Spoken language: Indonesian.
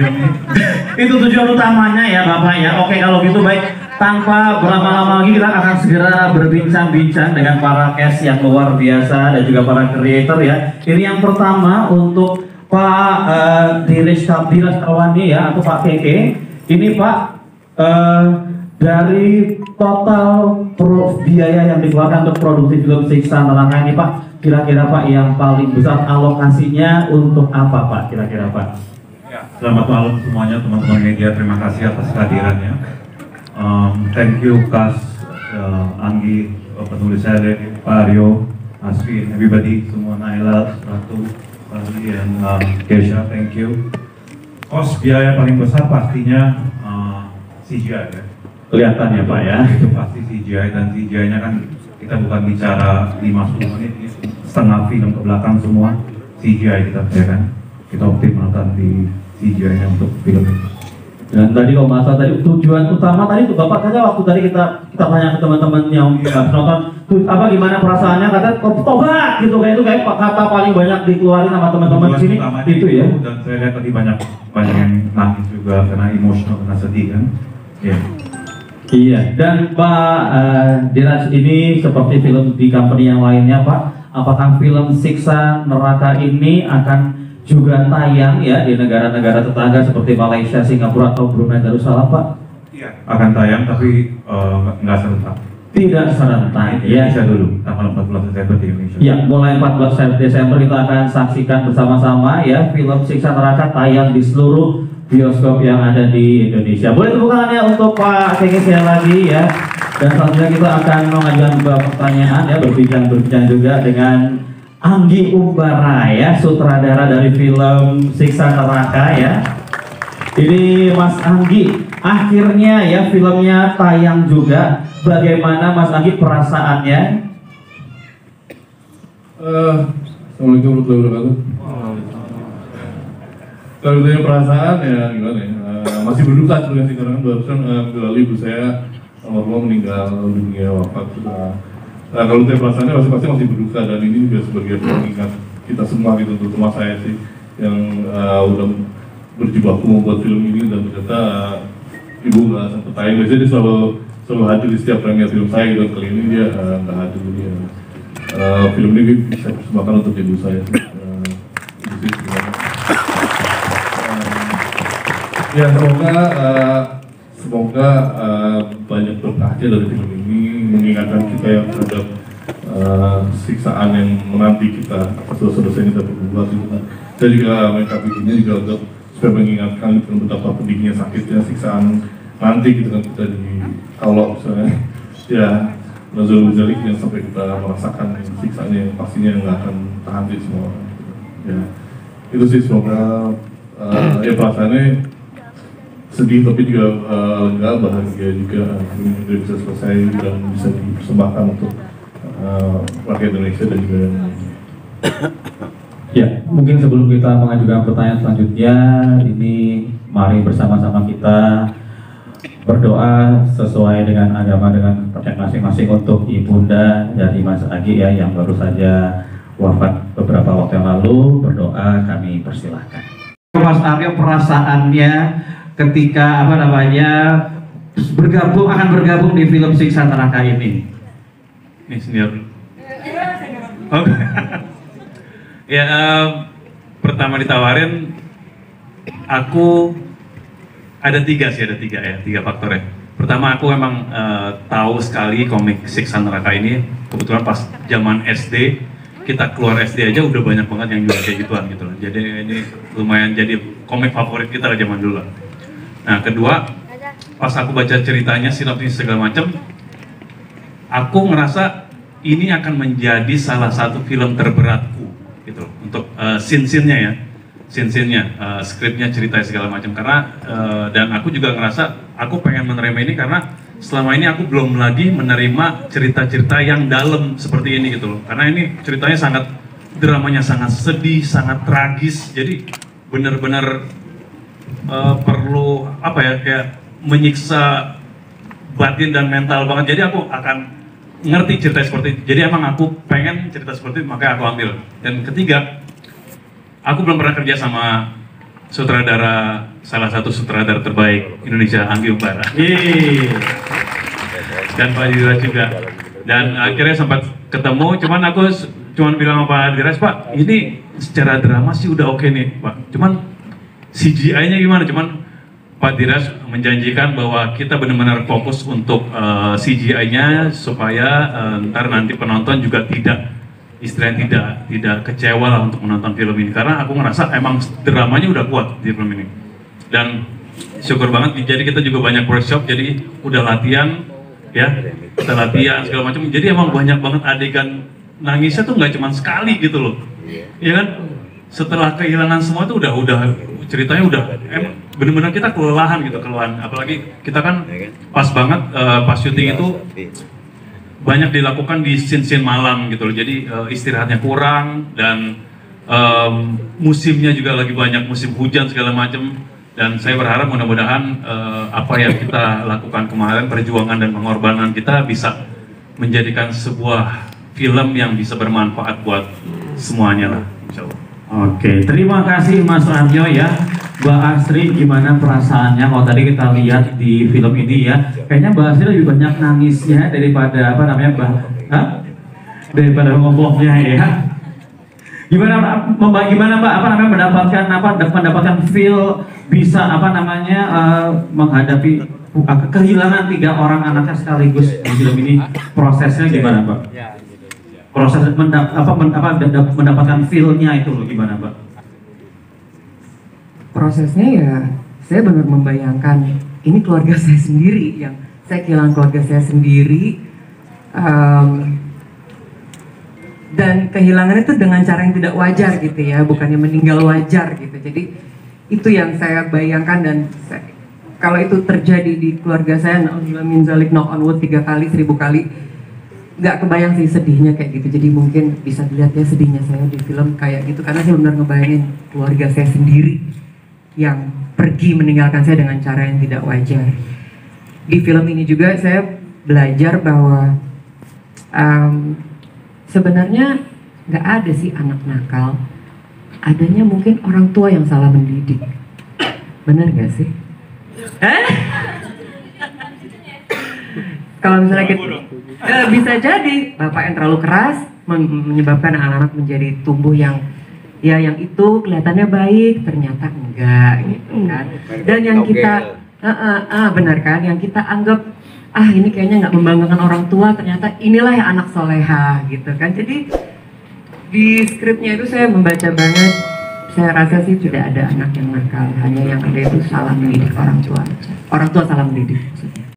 ini. Itu tujuan utamanya ya Bapak ya. Oke, kalau gitu baik, tanpa berlama-lama lagi kita akan segera berbincang-bincang dengan para cast yang luar biasa dan juga para creator ya. Ini yang pertama untuk Pak Diras Kawani ya, atau Pak Keke. Ini Pak, dari total biaya yang dikeluarkan untuk produksi film Siksa Neraka ini Pak, kira-kira Pak yang paling besar alokasinya untuk apa Pak, kira-kira Pak? Ya, selamat malam semuanya teman-teman media, terima kasih atas kehadirannya. Thank you Kas, Anggi, penulis saya, Pak Aryo, Asfi, everybody, semua Naila, Ratu, Fahri, dan Kesha, thank you. Kos biaya paling besar pastinya CGI ya. Kelihatan ya Pak ya. Itu pasti CGI, dan CGI-nya kan kita bukan bicara 50 menit, ini setengah film ke belakang semua CGI kita ya kan. Kita optimalkan di CGI-nya untuk film ini. Dan tadi kalau masa tadi tujuan utama tadi itu Bapak kata waktu tadi kita tanya ke teman-teman yang nonton apa gimana perasaannya, kata tobat gitu kayak itu kayak kata paling banyak dikeluarin sama teman-teman di sini itu ya. Dan saya lihat tadi banyak yang nangis juga karena emosional, karena sedih kan. Ya. Iya, dan Pak Diras ini seperti film di company yang lainnya Pak, apakah film Siksa Neraka ini akan juga tayang ya di negara-negara tetangga seperti Malaysia, Singapura atau Brunei Darussalam Pak? Iya, akan tayang tapi nggak serentak. Tidak serentak ya. Bisa dulu tanggal 14 Desember di Indonesia. Ya, mulai 14 Desember kita akan saksikan bersama-sama ya film Siksa Neraka tayang di seluruh bioskop yang ada di Indonesia. Boleh tepuk tangannya untuk Pak Keke sekali lagi ya. Dan selanjutnya kita akan mengajukan beberapa pertanyaan ya, berbincang juga dengan Anggi Umbara ya, sutradara dari film Siksa Neraka ya. Ini Mas Anggi, akhirnya ya filmnya tayang juga. Bagaimana Mas Anggi perasaannya? Assalamualaikum warahmatullahi wabarakatuh. Kalau ditanya perasaan ya gimana ya, masih berduka sebenarnya sih, karena kan barusan lalu ibu saya almarhumah meninggal dunia, wafat sudah. Nah, kalau ditanya perasaannya masih berduka, dan ini juga sebagai pengingat kita semua gitu, terutama saya sih yang udah berjibaku membuat film ini, dan ternyata ibu nggak sempat tayang. Biasanya dia selalu hadir di setiap premier film saya gitu, kali ini dia nggak hadir. Dia film ini bisa dipersembahkan untuk ibu saya sih. Ya semoga banyak berkahnya dari film ini, mengingatkan kita yang terhadap siksaan yang menanti kita atas dosa-dosa yang kita berbuat gitu kan. Saya juga melengkapi ini juga untuk supaya mengingatkan betapa pedihnya, sakitnya siksaan nanti gitu kan, kita di kalau misalnya ya Nazarul Jalik yang sampai kita merasakan siksaan yang pastinya nggak akan tahan di semua orang gitu. Ya itu sih, semoga ya perasaannya sedih tapi juga lega, bahagia juga ini bisa selesai dan bisa dipersembahkan untuk rakyat Indonesia dan juga yang lainnya. Ya, mungkin sebelum kita mengajukan pertanyaan selanjutnya, ini mari bersama-sama kita berdoa sesuai dengan agama, dengan percayaan masing-masing untuk ibunda dari Mas Anggi ya, yang baru saja wafat beberapa waktu yang lalu. Berdoa kami persilahkan. Mas Aryo, perasaannya ketika akan bergabung di film Siksa Neraka ini? Ini senior. Oke. Ya, pertama ditawarin, aku ada tiga faktornya. Pertama, aku memang tahu sekali komik Siksa Neraka ini. Kebetulan pas zaman SD, kita keluar SD aja udah banyak banget yang jual kayak gituan gitu loh. Jadi ini lumayan jadi komik favorit kita lah zaman dulu. Nah, kedua, pas aku baca ceritanya, sinopsis segala macam, aku ngerasa ini akan menjadi salah satu film terberatku gitu untuk scene-scene-nya ya, skripnya, ceritanya segala macam. Karena dan aku juga ngerasa aku pengen menerima ini karena selama ini aku belum lagi menerima cerita-cerita yang dalam seperti ini gitu loh. Karena ini ceritanya dramanya sangat sedih, sangat tragis. Jadi benar-benar perlu kayak menyiksa batin dan mental banget. Jadi aku akan ngerti cerita seperti itu. Jadi emang aku pengen cerita seperti itu, makanya aku ambil. Dan ketiga, aku belum pernah kerja sama sutradara, salah satu sutradara terbaik Indonesia, Anggi Umbara. Dan Pak Diras juga. Dan akhirnya sempat ketemu, cuman aku cuman bilang sama Pak Diras, Pak, ini secara drama sih udah oke nih, Pak. Cuman CGI-nya gimana? Cuman Pak Diras menjanjikan bahwa kita benar-benar fokus untuk CGI-nya supaya ntar nanti penonton juga istilahnya tidak kecewa lah untuk menonton film ini, karena aku ngerasa emang dramanya udah kuat di film ini. Dan syukur banget, jadi kita juga banyak workshop, jadi udah latihan ya, kita latihan segala macam, jadi emang banyak banget adegan nangisnya tuh nggak cuma sekali gitu loh, ya kan? Setelah kehilangan semua tuh udah ceritanya udah bener-bener kita kelelahan, apalagi kita kan pas banget pas syuting itu banyak dilakukan di scene-scene malam gitu loh, jadi istirahatnya kurang, dan musimnya juga lagi banyak musim hujan segala macam. Dan saya berharap mudah-mudahan apa yang kita lakukan kemarin, perjuangan dan pengorbanan kita bisa menjadikan sebuah film yang bisa bermanfaat buat semuanya lah, insya Allah. Oke, terima kasih Mas Aryo ya. Mbak Asri, gimana perasaannya kalau tadi kita lihat di film ini ya? Kayaknya Mbak Asri lebih banyak nangisnya daripada daripada ngomongnya ya. Gimana Mbak, mendapatkan feel bisa menghadapi kehilangan 3 orang anaknya sekaligus di film ini, prosesnya gimana Mbak? Proses mendapatkan feel-nya itu loh, gimana Mbak? Prosesnya ya, saya benar membayangkan ini keluarga saya sendiri, yang saya kehilangan keluarga saya sendiri, dan kehilangan itu dengan cara yang tidak wajar gitu ya, bukannya meninggal wajar gitu. Jadi itu yang saya bayangkan, dan kalau itu terjadi di keluarga saya, na'udzubillah min dzalik, knock on wood 3 kali 1000 kali, nggak kebayang sih sedihnya kayak gitu. Jadi mungkin bisa dilihat ya sedihnya saya di film kayak gitu, karena saya benar ngebayangin keluarga saya sendiri yang pergi meninggalkan saya dengan cara yang tidak wajar. Di film ini juga saya belajar bahwa sebenarnya nggak ada sih anak nakal, adanya mungkin orang tua yang salah mendidik. Bener nggak sih? Kalau misalnya kita, bisa jadi bapak yang terlalu keras menyebabkan anak-anak menjadi tumbuh yang itu kelihatannya baik ternyata enggak gitu kan. Dan yang kita benar kan, yang kita anggap ini kayaknya nggak membanggakan orang tua, ternyata inilah yang anak soleha gitu kan. Jadi di skripnya itu saya membaca banget, saya rasa sih tidak ada anak yang nakal, hanya yang ada itu salah mendidik orang tua salah mendidik maksudnya.